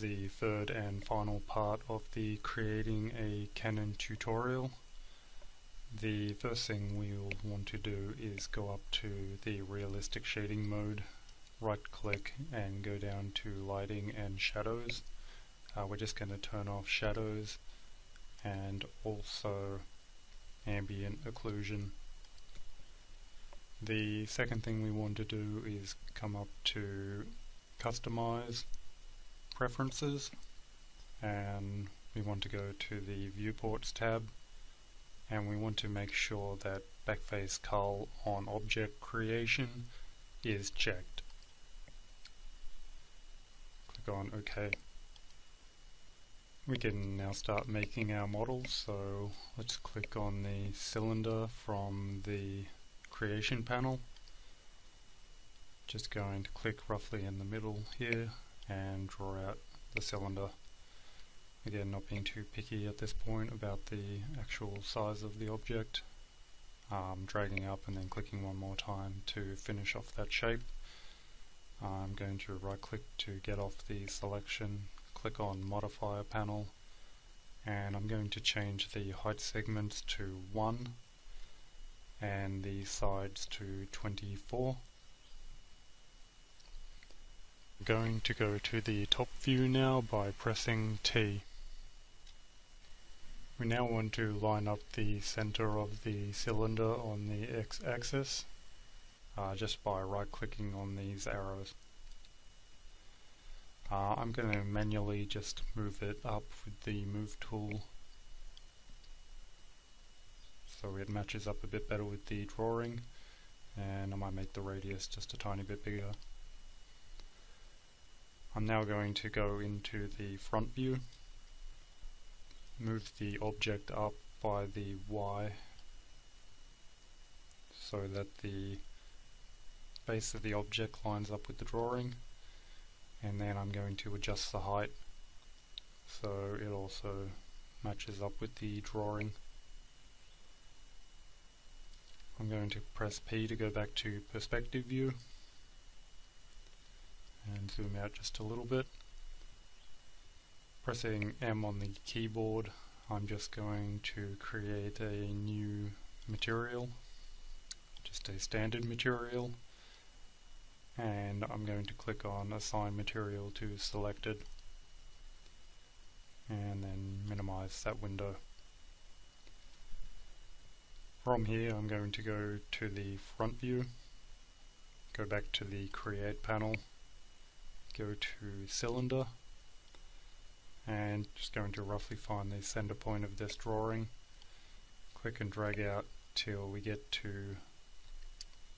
the third and final part of the creating a Canon tutorial. The first thing we'll want to do is go up to the realistic shading mode, right click and go down to lighting and shadows. We're just going to turn off shadows and also ambient occlusion. The second thing we want to do is come up to customize preferences, and we want to go to the viewports tab, and we want to make sure that backface cull on object creation is checked. Click on OK. We can now start making our models, so let's click on the cylinder from the creation panel. Just going to click roughly in the middle here and draw out the cylinder. Again, not being too picky at this point about the actual size of the object. Dragging up and then clicking one more time to finish off that shape. I'm going to right click to get off the selection, click on modifier panel, and I'm going to change the height segments to 1 and the sides to 24. I'm going to go to the top view now by pressing T. We now want to line up the center of the cylinder on the x-axis just by right clicking on these arrows. I'm going to manually just move it up with the move tool so it matches up a bit better with the drawing, and I might make the radius just a tiny bit bigger. I'm now going to go into the front view, move the object up by the Y so that the base of the object lines up with the drawing, and then I'm going to adjust the height so it also matches up with the drawing. I'm going to press P to go back to perspective view and zoom out just a little bit. Pressing M on the keyboard, I'm just going to create a new material, just a standard material, and I'm going to click on assign material to selected and then minimize that window. From here I'm going to go to the front view, go back to the create panel, go to cylinder, and just going to roughly find the center point of this drawing, click and drag out till we get to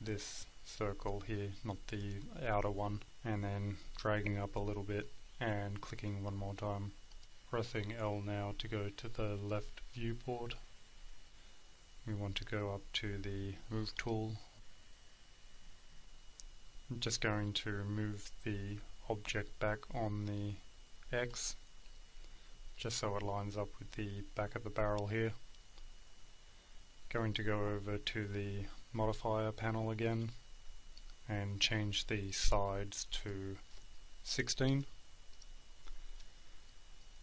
this circle here, not the outer one, and then dragging up a little bit and clicking one more time. Pressing L now to go to the left viewport. We want to go up to the move tool. I'm just going to move the object back on the X just so it lines up with the back of the barrel here. Going to go over to the modifier panel again and change the sides to 16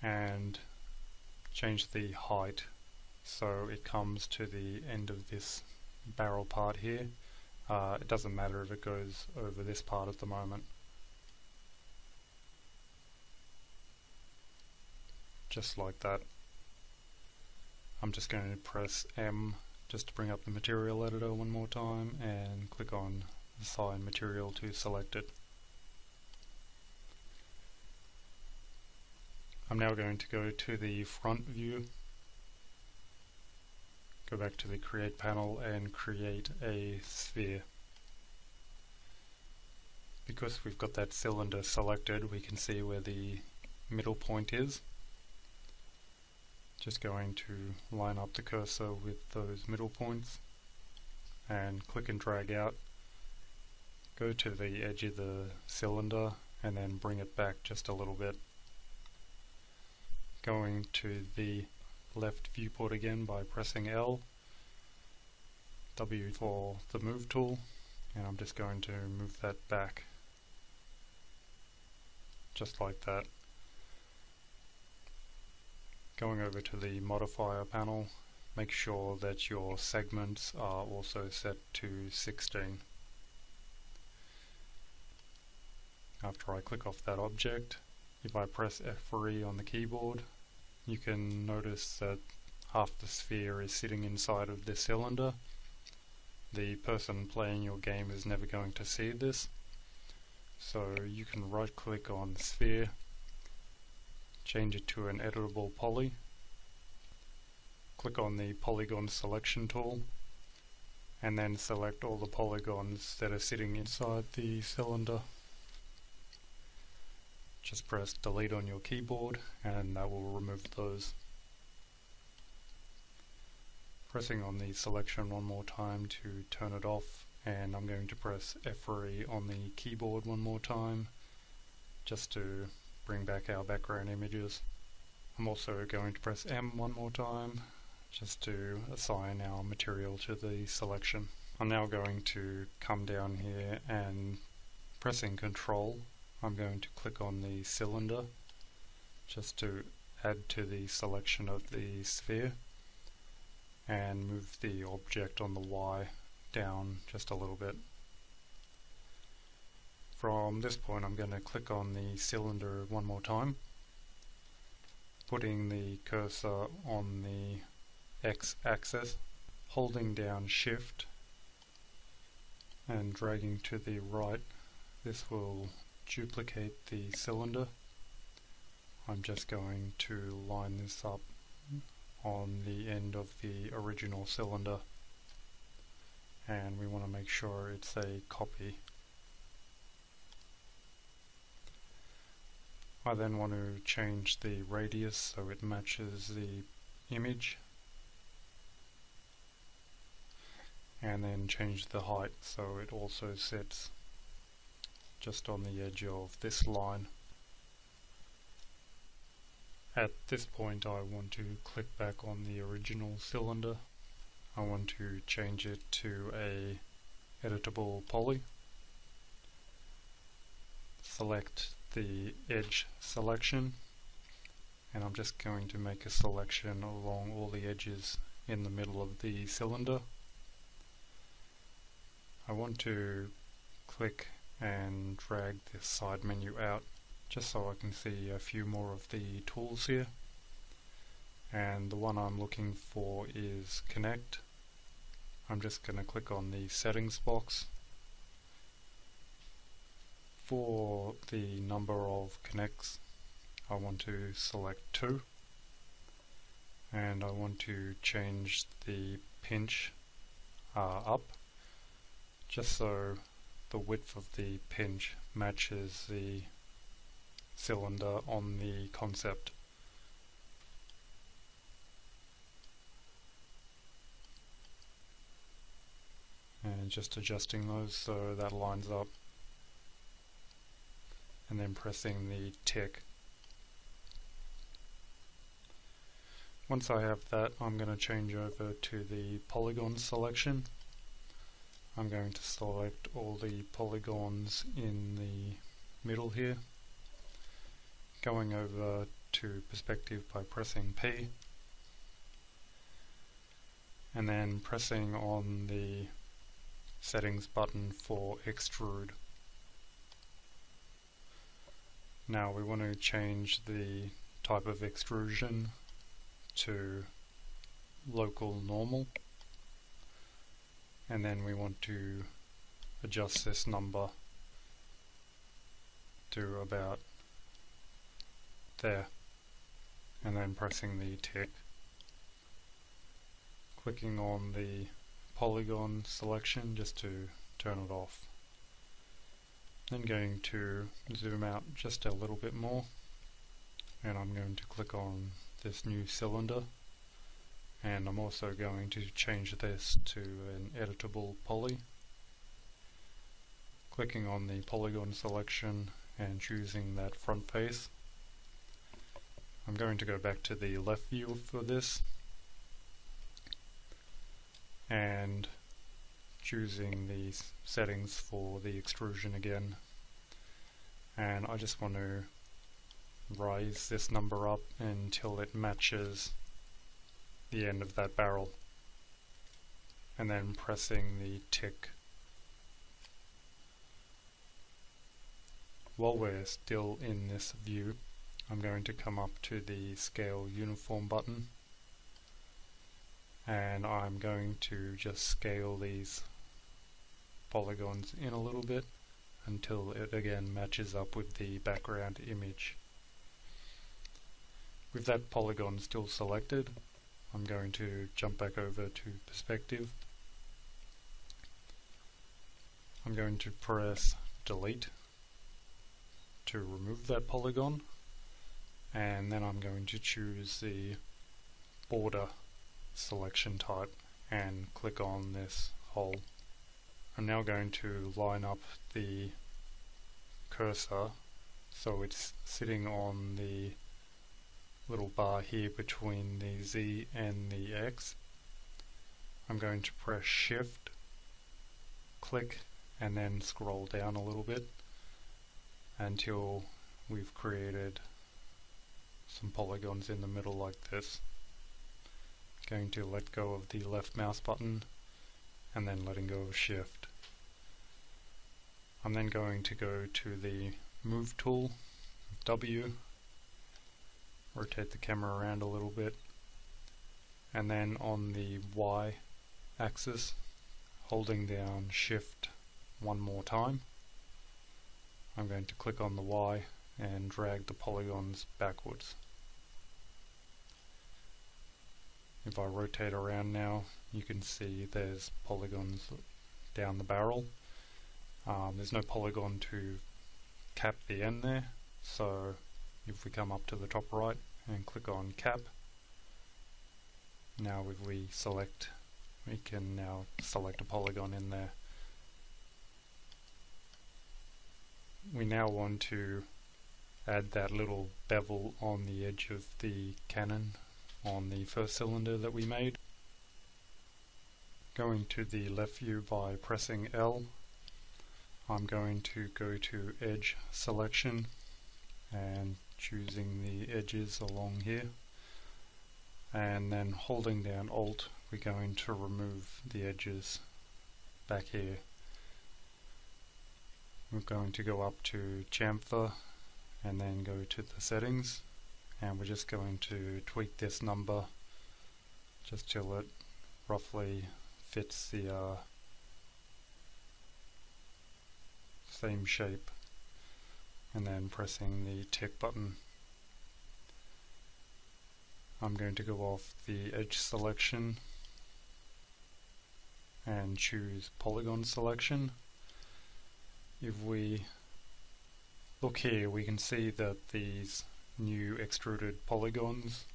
and change the height so it comes to the end of this barrel part here. It doesn't matter if it goes over this part at the moment. Just like that. I'm just going to press M just to bring up the material editor one more time and click on assign material to selected. I'm now going to go to the front view, go back to the create panel and create a sphere. Because we've got that cylinder selected, we can see where the middle point is. Just going to line up the cursor with those middle points and click and drag out, go to the edge of the cylinder and then bring it back just a little bit. Going to the left viewport again by pressing L, W for the move tool, and I'm just going to move that back just like that. Going over to the modifier panel, make sure that your segments are also set to 16. After I click off that object, if I press F3 on the keyboard, you can notice that half the sphere is sitting inside of the cylinder. The person playing your game is never going to see this, so you can right click on sphere, change it to an editable poly, click on the polygon selection tool, and then select all the polygons that are sitting inside the cylinder. Just press delete on your keyboard and that will remove those. Pressing on the selection one more time to turn it off, and I'm going to press F3 on the keyboard one more time just to bring back our background images. I'm also going to press M one more time just to assign our material to the selection. I'm now going to come down here and pressing Control, I'm going to click on the cylinder just to add to the selection of the sphere and move the object on the Y down just a little bit. From this point I'm going to click on the cylinder one more time, putting the cursor on the X-axis, holding down Shift and dragging to the right. This will duplicate the cylinder. I'm just going to line this up on the end of the original cylinder, and we want to make sure it's a copy. I then want to change the radius so it matches the image, and then change the height so it also sits just on the edge of this line. At this point I want to click back on the original cylinder. I want to change it to a editable poly. Select the edge selection, and I'm just going to make a selection along all the edges in the middle of the cylinder. I want to click and drag this side menu out just so I can see a few more of the tools here, and the one I'm looking for is Connect. I'm just going to click on the settings box. For the number of connects I want to select 2, and I want to change the pinch up just so the width of the pinch matches the cylinder on the concept. And just adjusting those so that lines up, and then pressing the tick. Once I have that, I'm going to change over to the polygon selection. I'm going to select all the polygons in the middle here, going over to perspective by pressing P, and then pressing on the settings button for extrude. Now we want to change the type of extrusion to local normal, and then we want to adjust this number to about there, and then pressing the tick. Clicking on the polygon selection just to turn it off. Then going to zoom out just a little bit more, and I'm going to click on this new cylinder, and I'm also going to change this to an editable poly. Clicking on the polygon selection and choosing that front face. I'm going to go back to the left view for this and choosing the settings for the extrusion again, and I just want to raise this number up until it matches the end of that barrel, and then pressing the tick. While we're still in this view, I'm going to come up to the Scale Uniform button, and I'm going to just scale these polygons in a little bit until it again matches up with the background image. With that polygon still selected, I'm going to jump back over to perspective. I'm going to press delete to remove that polygon, and then I'm going to choose the border selection type and click on this hole. I'm now going to line up the cursor so it's sitting on the little bar here between the Z and the X. I'm going to press Shift, click, and then scroll down a little bit until we've created some polygons in the middle like this. Going to let go of the left mouse button and then letting go of Shift. I'm then going to go to the Move tool, W, rotate the camera around a little bit, and then on the Y axis, holding down Shift one more time, I'm going to click on the Y and drag the polygons backwards. If I rotate around now, you can see there's polygons down the barrel. There's no polygon to cap the end there, so if we come up to the top right and click on cap, now if we select, we can now select a polygon in there. We now want to add that little bevel on the edge of the cannon on the first cylinder that we made. Going to the left view by pressing L, I'm going to go to Edge Selection and choosing the edges along here, and then holding down Alt, we're going to remove the edges back here. We're going to go up to chamfer and then go to the settings, and we're just going to tweak this number just till it roughly fits the same shape, and then pressing the tick button. I'm going to go off the edge selection and choose polygon selection. If we look here, we can see that these new extruded polygons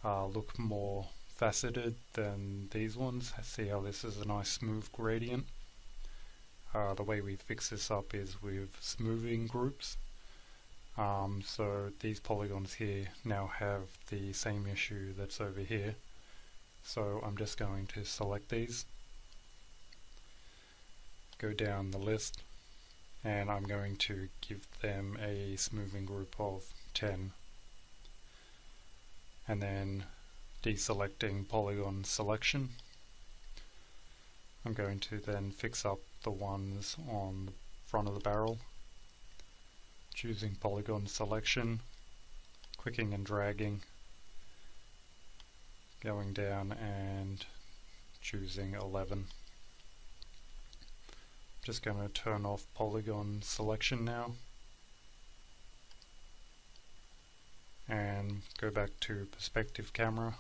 look more faceted than these ones. See how this is a nice smooth gradient? The way we fix this up is with smoothing groups. So these polygons here now have the same issue that's over here. So I'm just going to select these, go down the list, and I'm going to give them a smoothing group of 10. And then deselecting polygon selection, I'm going to then fix up the ones on the front of the barrel, choosing polygon selection, clicking and dragging, going down and choosing 11. Just going to turn off polygon selection now and go back to perspective camera